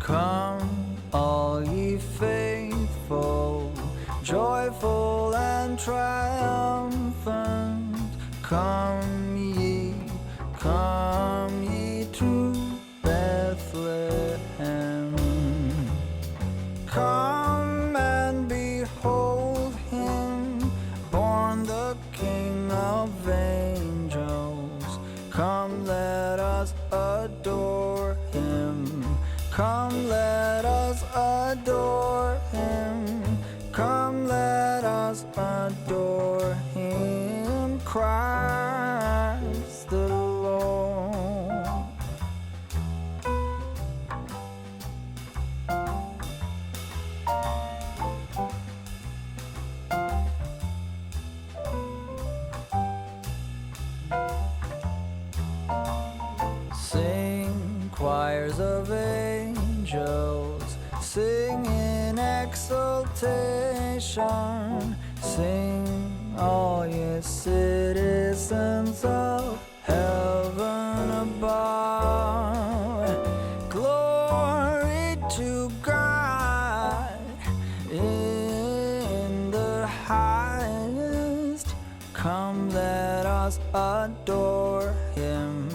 Come, all ye faithful, joyful and triumphant. Come ye to Bethlehem. Come and behold him, born the King of angels. Come, let us adore him. Come, let us adore him. Come, let us adore him, Christ the Lord. Sing, choirs of angels, sing in exultation. Sing, all ye citizens of heaven above. Glory to God in the highest. Come, let us adore him.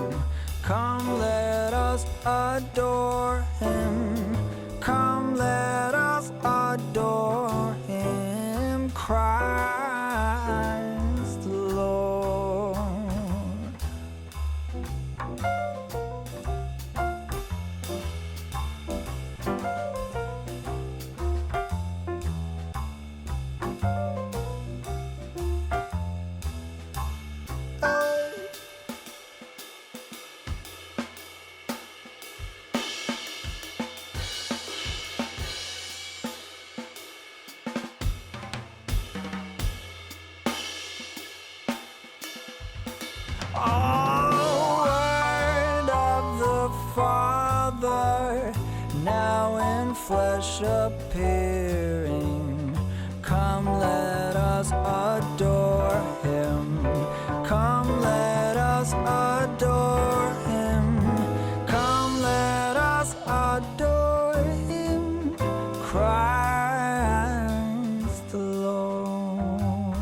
Come, let us adore him. Come, let us adore him, Christ the Lord. Oh, word of the Father, now in flesh appearing. Come, let us adore him. Come, let us adore him. Come, let us adore him, Christ the Lord.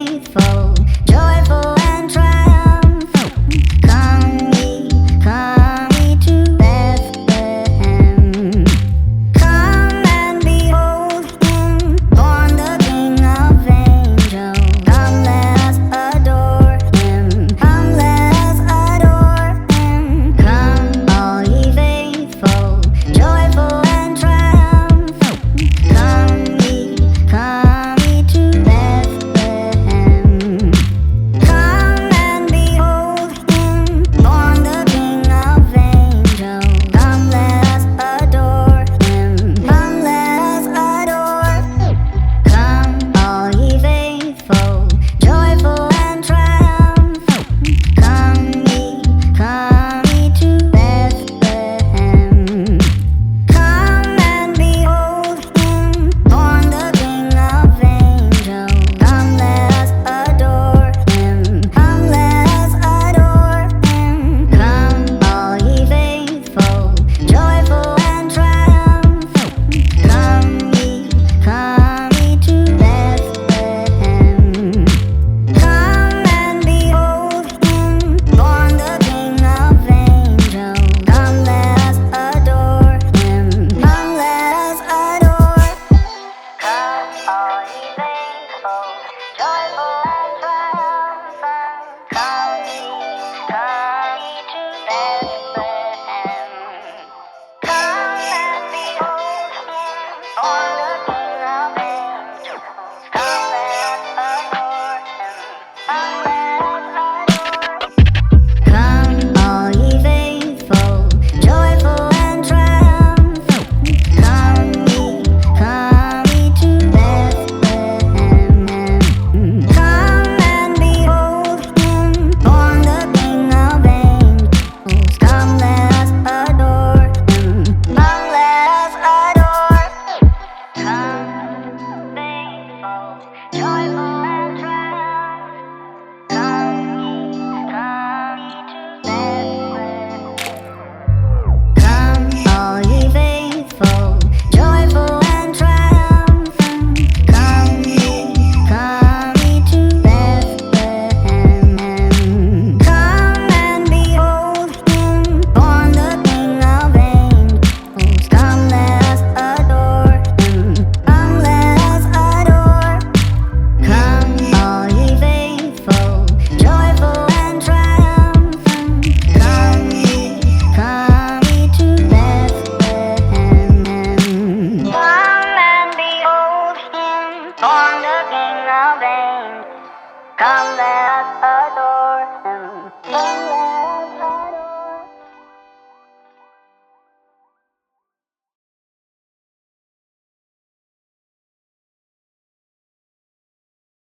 Faithful, joyful and triumphant, come ye to Bethlehem. Come and behold him, born the King of angels. Come let us adore him, come let us adore him. Come all ye faithful, joyful and triumphant, come ye to Bethlehem. Come and behold him, born the King of angels. Come let us adore him, come let us adore. Come all ye faithful, joyful and triumphant, come ye to Bethlehem. Come and behold him, born the King of angels. Come let us adore him, come let us adore him. Come all ye faithful, joyful and triumphant, come ye to Bethlehem. Come and behold him, born the King of angels. Come let us adore him, come let us adore. Come all ye faithful, joyful and triumphant, come ye to Bethlehem. Come and behold him, born the King of angels. Come let us adore him, come let us adore. Come all ye faithful, joyful and triumphant, come ye to Bethlehem. Come and behold him, born the King of angels. Come let us adore him, come let us adore. Come faithful, joyful and triumphant, come ye to Bethlehem. Come all ye faithful, joyful and triumphant, come ye to Bethlehem. Come and behold him, born the King of angels. Come let us adore him, come let us adore. Come all ye faithful, joyful and triumphant, come ye to Bethlehem. Come and behold him, born the King of angels. Come let us